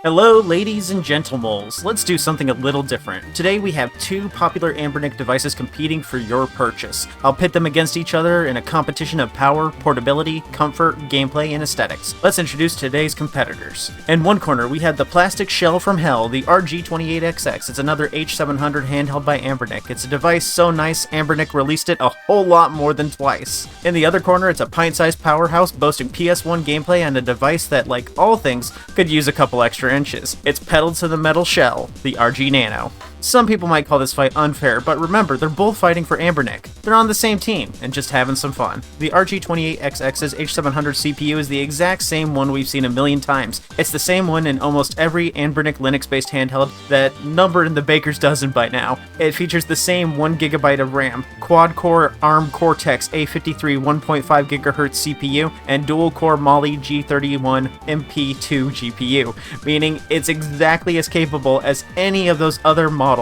Hello ladies and gentlemoles, let's do something a little different. Today we have two popular Anbernic devices competing for your purchase. I'll pit them against each other in a competition of power, portability, comfort, gameplay, and aesthetics. Let's introduce today's competitors. In one corner we have the plastic shell from hell, the RG28XX. It's another H700 handheld by Anbernic. It's a device so nice Anbernic released it a whole lot more than twice. In the other corner it's a pint-sized powerhouse boasting PS1 gameplay and a device that, like all things, could use a couple extra inches. It's pedaled to the metal shell, the RG Nano. Some people might call this fight unfair, but remember, they're both fighting for Anbernic. They're on the same team, and just having some fun. The RG28XX's H700 CPU is the exact same one we've seen a million times. It's the same one in almost every Anbernic Linux-based handheld that numbered in the baker's dozen by now. It features the same 1GB of RAM, quad-core ARM Cortex A53 1.5 GHz CPU, and dual-core Mali G31 MP2 GPU, meaning it's exactly as capable as any of those other models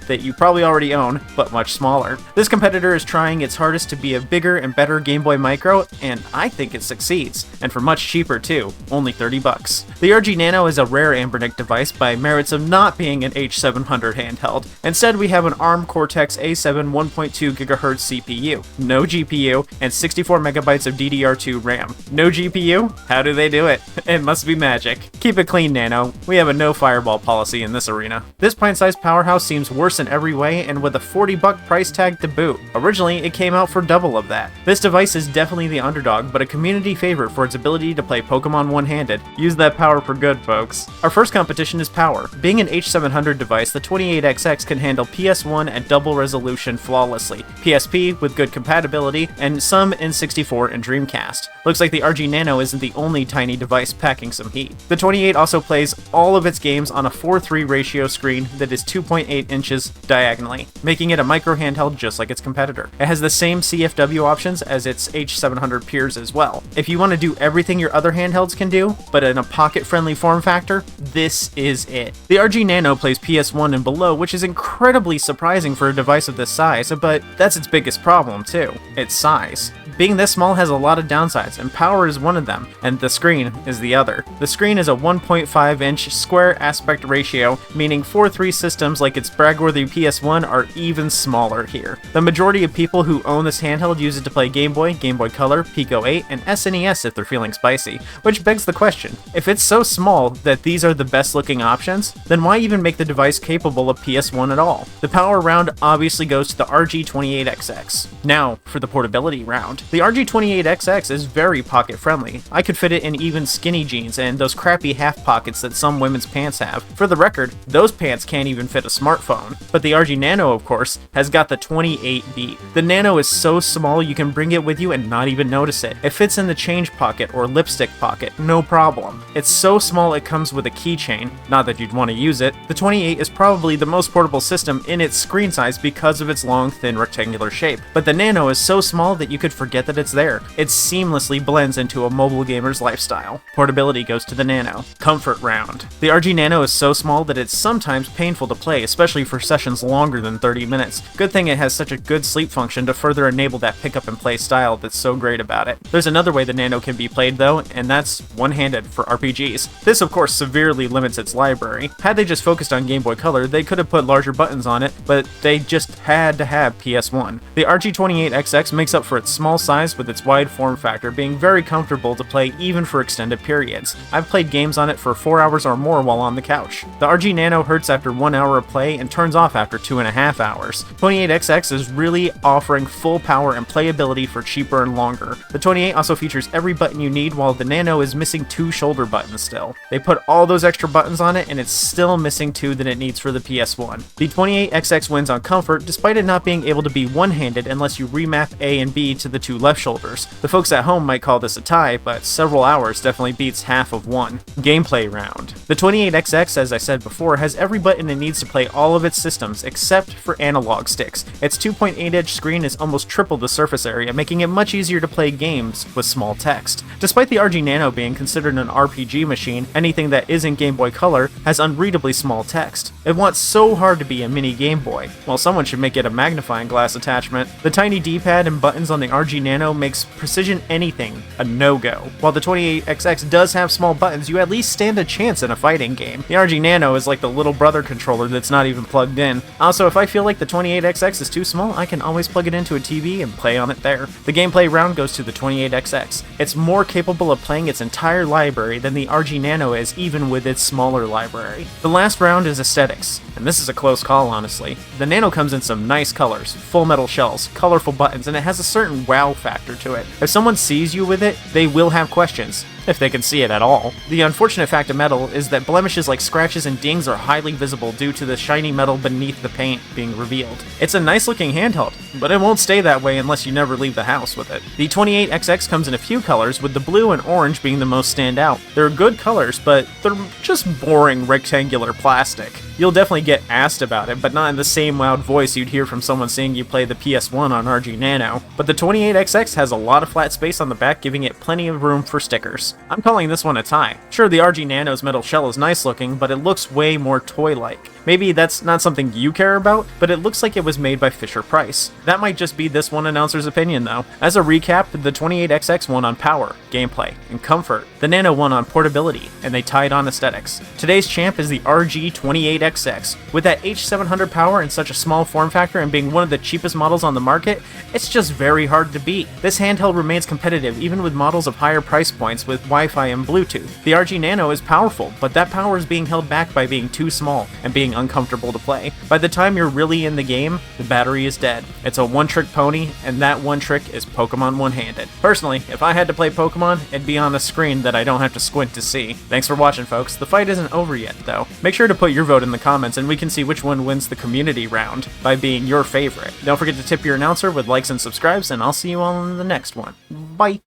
that you probably already own, but much smaller. This competitor is trying its hardest to be a bigger and better Game Boy Micro, and I think it succeeds, and for much cheaper too, only $30. The RG Nano is a rare Anbernic device by merits of not being an H700 handheld. Instead, we have an ARM Cortex A7 1.2 GHz CPU, no GPU, and 64 MB of DDR2 RAM. No GPU? How do they do it? It must be magic. Keep it clean, Nano. We have a no fireball policy in this arena. This pint-sized powerhouse seems worse in every way, and with a $40 price tag to boot. Originally, it came out for double of that. This device is definitely the underdog, but a community favorite for its ability to play Pokemon one-handed. Use that power for good, folks. Our first competition is power. Being an H700 device, the 28XX can handle PS1 at double resolution flawlessly, PSP with good compatibility, and some N64 and Dreamcast. Looks like the RG Nano isn't the only tiny device packing some heat. The 28 also plays all of its games on a 4:3 ratio screen that is 2.8 inches diagonally, making it a micro handheld just like its competitor. It has the same CFW options as its H700 peers as well. If you want to do everything your other handhelds can do, but in a pocket-friendly form factor, this is it. The RG Nano plays PS1 and below, which is incredibly surprising for a device of this size, but that's its biggest problem too, its size. Being this small has a lot of downsides, and power is one of them, and the screen is the other. The screen is a 1.5-inch square aspect ratio, meaning 4:3 systems like its bragworthy PS1 are even smaller here. The majority of people who own this handheld use it to play Game Boy, Game Boy Color, Pico 8, and SNES if they're feeling spicy, which begs the question, if it's so small that these are the best looking options, then why even make the device capable of PS1 at all? The power round obviously goes to the RG28XX. Now, for the portability round. The RG28XX is very pocket friendly. I could fit it in even skinny jeans and those crappy half pockets that some women's pants have. For the record, those pants can't even fit a smartphone. But the RG Nano, of course, has got the 28 beat. The Nano is so small you can bring it with you and not even notice it. It fits in the change pocket or lipstick pocket, no problem. It's so small it comes with a keychain, not that you'd want to use it. The 28 is probably the most portable system in its screen size because of its long, thin rectangular shape. But the Nano is so small that you could forget that it's there. It seamlessly blends into a mobile gamer's lifestyle. Portability goes to the Nano. Comfort round. The RG Nano is so small that it's sometimes painful to play, especially for sessions longer than 30 minutes. Good thing it has such a good sleep function to further enable that pick up and play style that's so great about it. There's another way the Nano can be played though, and that's one-handed for RPGs. This of course severely limits its library. Had they just focused on Game Boy Color, they could have put larger buttons on it, but they just had to have PS1. The RG28XX makes up for its small size with its wide form factor being very comfortable to play even for extended periods. I've played games on it for 4 hours or more while on the couch. The RG Nano hurts after 1 hour of play and turns off after 2.5 hours. 28XX is really offering full power and playability for cheaper and longer. The 28 also features every button you need while the Nano is missing 2 shoulder buttons still. They put all those extra buttons on it and it's still missing 2 that it needs for the PS1. The 28XX wins on comfort despite it not being able to be one-handed unless you remap A and B to the 2 left shoulders. The folks at home might call this a tie, but several hours definitely beats half of one. Gameplay round. The 28XX, as I said before, has every button it needs to play all of its systems except for analog sticks. Its 2.8-inch screen is almost triple the surface area, making it much easier to play games with small text. Despite the RG Nano being considered an RPG machine, anything that isn't Game Boy Color has unreadably small text. It wants so hard to be a mini Game Boy. Well, someone should make it a magnifying glass attachment. The tiny D-pad and buttons on the RG Nano makes precision anything a no-go. While the 28XX does have small buttons, you at least stand a chance in a fighting game. The RG Nano is like the little brother controller that's not even plugged in. Also, if I feel like the 28XX is too small, I can always plug it into a TV and play on it there. The gameplay round goes to the 28XX. It's more capable of playing its entire library than the RG Nano is, even with its smaller library. The last round is aesthetics, and this is a close call, honestly. The Nano comes in some nice colors, full metal shells, colorful buttons, and it has a certain wow factor to it. If someone sees you with it, they will have questions, if they can see it at all. The unfortunate fact of metal is that blemishes like scratches and dings are highly visible due to the shiny metal beneath the paint being revealed. It's a nice looking handheld, but it won't stay that way unless you never leave the house with it. The 28XX comes in a few colors, with the blue and orange being the most standout. They're good colors, but they're just boring rectangular plastic. You'll definitely get asked about it, but not in the same loud voice you'd hear from someone seeing you play the PS1 on RG Nano. But the 28XX has a lot of flat space on the back, giving it plenty of room for stickers. I'm calling this one a tie. Sure, the RG Nano's metal shell is nice looking, but it looks way more toy-like. Maybe that's not something you care about, but it looks like it was made by Fisher-Price. That might just be this one announcer's opinion though. As a recap, the 28XX won on power, gameplay, and comfort. The Nano won on portability, and they tied on aesthetics. Today's champ is the RG28XX. With that H700 power in such a small form factor and being one of the cheapest models on the market, it's just very hard to beat. This handheld remains competitive even with models of higher price points with Wi-Fi and Bluetooth. The RG Nano is powerful, but that power is being held back by being too small and being uncomfortable to play. By the time you're really in the game, the battery is dead. It's a one-trick pony, and that one trick is Pokemon one-handed. Personally, if I had to play Pokemon, it'd be on a screen that I don't have to squint to see. Thanks for watching, folks. The fight isn't over yet, though. Make sure to put your vote in the comments, and we can see which one wins the community round by being your favorite. Don't forget to tip your announcer with likes and subscribes, and I'll see you all in the next one. Bye!